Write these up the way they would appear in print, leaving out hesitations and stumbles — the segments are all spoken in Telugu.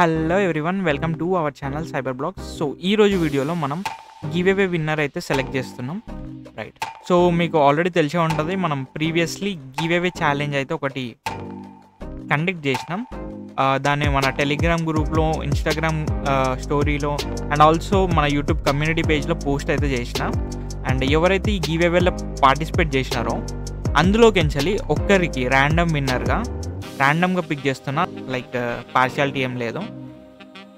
Hello everyone, welcome to our channel cyber blogs. So ఈ రోజు వీడియోలో మనం గివ్ అవే విన్నర్ అయితే సెలెక్ట్ చేస్తున్నాం, రైట్? సో మీకు ఆల్రెడీ తెలిసే ఉంటుంది, మనం ప్రీవియస్లీ గివ్ అవే ఛాలెంజ్ అయితే ఒకటి కండక్ట్ చేసినాం. దాన్ని మన టెలిగ్రామ్ గ్రూప్లో, ఇన్స్టాగ్రామ్ స్టోరీలో అండ్ ఆల్సో మన యూట్యూబ్ కమ్యూనిటీ పేజ్లో పోస్ట్ అయితే చేసిన. అండ్ ఎవరైతే ఈ గివ్ అవేలో పార్టిసిపేట్ చేసినారో అందులోకించాలి ఒక్కరికి ర్యాండమ్గా పిక్ చేస్తున్నా, లైక్ పార్షియాలిటీ ఏం లేదు,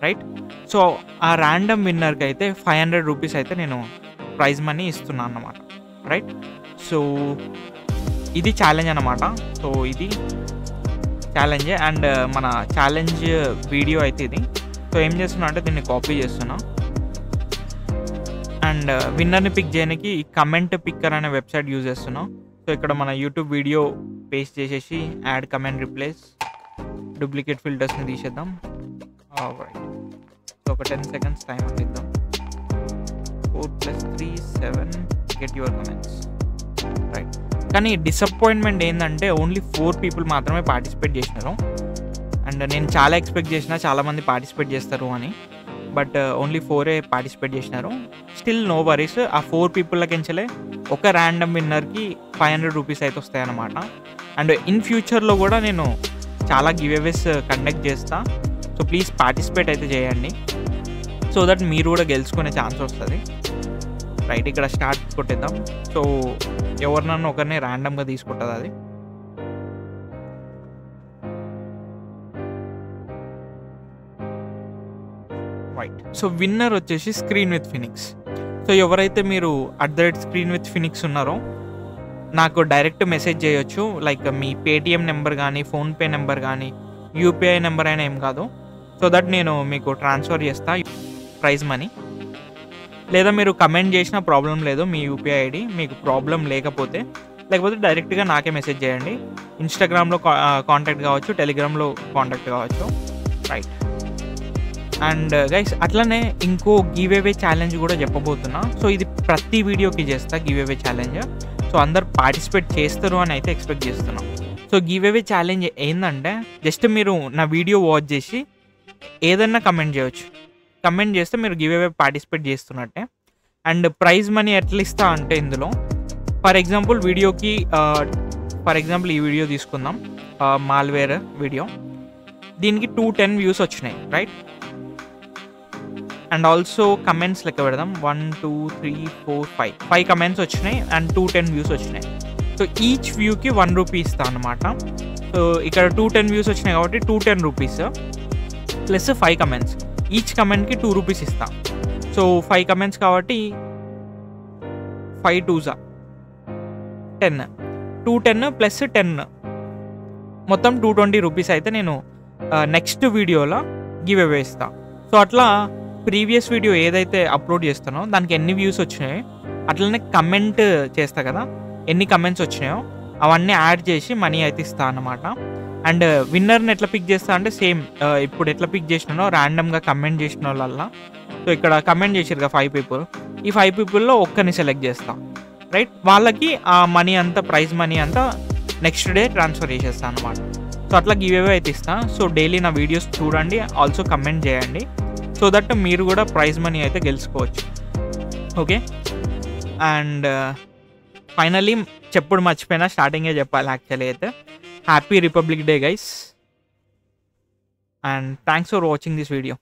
రైట్? సో ఆ ర్యాండమ్ విన్నర్కి అయితే 500 రూపీస్ అయితే నేను ప్రైజ్ మనీ ఇస్తున్నాను అన్నమాట, రైట్? సో ఇది ఛాలెంజ్ అన్నమాట. సో ఇది ఛాలెంజ్ అండ్ మన ఛాలెంజ్ వీడియో అయితే ఇది. సో ఏం చేస్తున్నా అంటే దీన్ని కాపీ చేస్తున్నా అండ్ విన్నర్ని పిక్ చేయడానికి కమెంట్ పిక్కర్ అనే వెబ్సైట్ యూజ్ చేస్తున్నాం. సో ఇక్కడ మన యూట్యూబ్ వీడియో పేస్ట్ చేసేసి యాడ్ కమెంట్ రిప్లేస్ డూప్లికేట్ ఫిల్టర్స్ని తీసేద్దాం, రైట్? సో ఒక 10 seconds time అందిద్దాం. 4 + 3 7 get your comments, right? కానీ డిసప్పాయింట్మెంట్ ఏంటంటే ఓన్లీ 4 people మాత్రమే పార్టిసిపేట్ చేసినారు. అండ్ నేను చాలా ఎక్స్పెక్ట్ చేసిన చాలామంది పార్టిసిపేట్ చేస్తారు అని, బట్ ఓన్లీ 4 పార్టిసిపేట్ చేసినారు. స్టిల్ నో వరీస్, ఆ 4 peopleకించలే ఒక ర్యాండమ్ విన్నర్కి 500 రూపీస్ అయితే వస్తాయి అన్నమాట. అండ్ ఇన్ ఫ్యూచర్లో కూడా నేను చాలా గివ్ అవేస్ కండక్ట్ చేస్తా. సో ప్లీజ్ పార్టిసిపేట్ అయితే చేయండి, సో దట్ మీరు కూడా గెలుచుకునే ఛాన్స్ వస్తుంది, రైట్? ఇక్కడ స్టార్ట్ కొట్టేద్దాం. సో ఎవరినన్నా ఒకరిని ర్యాండమ్గా తీసుకుంటుంది అది. రైట్, సో విన్నర్ వచ్చేసి స్క్రీన్ విత్ ఫినిక్స్. సో ఎవరైతే మీరు @స్క్రీన్ విత్ ఫినిక్స్ ఉన్నారో నాకు డైరెక్ట్ మెసేజ్ చేయొచ్చు, లైక్ మీ పేటిఎం నెంబర్ కానీ, ఫోన్పే నెంబర్ కానీ, యూపీఐ నెంబర్ అయినా ఏం కాదు, సో దట్ నేను మీకు ట్రాన్స్ఫర్ చేస్తా ప్రైజ్ మనీ. లేదా మీరు కమెంట్ చేసిన ప్రాబ్లం లేదు, మీ యూపీఐ ఐడి మీకు ప్రాబ్లం లేకపోతే డైరెక్ట్గా నాకే మెసేజ్ చేయండి. ఇన్స్టాగ్రామ్లో కాంటాక్ట్ కావచ్చు, టెలిగ్రామ్లో కాంటాక్ట్ కావచ్చు, రైట్? అండ్ గైస్ అట్లనే ఇంకో గివ్ అవే ఛాలెంజ్ కూడా చెప్పబోతున్నా. సో ఇది ప్రతి వీడియోకి చేస్తా గివ్ అవే ఛాలెంజ్. సో అందరు పార్టిసిపేట్ చేస్తారు అని అయితే ఎక్స్పెక్ట్ చేస్తున్నాం. సో గివ్ అవే ఛాలెంజ్ ఏంటంటే జస్ట్ మీరు నా వీడియో వాచ్ చేసి ఏదన్నా కమెంట్ చేయొచ్చు. కమెంట్ చేస్తే మీరు గివ్ అవే పార్టిసిపేట్ చేస్తున్నట్టే. అండ్ ప్రైజ్ మనీ ఎట్లా ఇస్తా అంటే ఇందులో ఫర్ ఎగ్జాంపుల్ ఈ వీడియో తీసుకుందాం, మాల్వేర్ వీడియో. దీనికి 210 వ్యూస్ వచ్చినాయి, రైట్? అండ్ ఆల్సో కమెంట్స్ లెక్క పెడదాం. 1 2 3 4 5 కమెంట్స్ వచ్చినాయి అండ్ 210 వ్యూస్ వచ్చినాయి. సో ఈచ్ వ్యూకి 1 రూపీ ఇస్తా అనమాట. సో ఇక్కడ 210 వ్యూస్ వచ్చినాయి కాబట్టి 210 రూపీస్ ప్లస్ 5 కమెంట్స్, ఈచ్ కమెంట్కి 2 రూపీస్ ఇస్తా. సో 5 కమెంట్స్ కాబట్టి 5 2s 10, 210 ప్లస్ 10 మొత్తం 220 రూపీస్ అయితే నేను నెక్స్ట్ వీడియోలో గివ్ అవే ఇస్తా. సో అట్లా ప్రీవియస్ వీడియో ఏదైతే అప్లోడ్ చేస్తానో దానికి ఎన్ని వ్యూస్ వచ్చినాయో అట్లనే కమెంట్ చేస్తా కదా, ఎన్ని కమెంట్స్ వచ్చినాయో అవన్నీ యాడ్ చేసి మనీ అయితే ఇస్తా అన్నమాట. అండ్ విన్నర్ని ఎట్లా పిక్ చేస్తా అంటే సేమ్ ఇప్పుడు ఎట్లా పిక్ చేసినానో ర్యాండమ్గా కమెంట్ చేసిన వాళ్ళ. సో ఇక్కడ కమెంట్ చేసారుగా 5 people, ఈ 5 peopleలో ఒక్కరిని సెలెక్ట్ చేస్తా, రైట్? వాళ్ళకి ఆ మనీ అంతా, ప్రైజ్ మనీ అంతా నెక్స్ట్ డే ట్రాన్స్ఫర్ చేసేస్తా అనమాట. సో అట్లా గివ్ అవే అయితే ఇస్తా. సో డైలీ నా వీడియోస్ చూడండి, ఆల్సో కమెంట్ చేయండి, సో దట్ మీరు కూడా ప్రైజ్ మనీ అయితే గెలుచుకోవచ్చు, ఓకే? అండ్ ఫైనలీ చెప్పుడు మర్చిపోయినా, స్టార్టింగే చెప్పాలి యాక్చువల్లీ అయితే, happy republic day guys, and thanks for watching this video.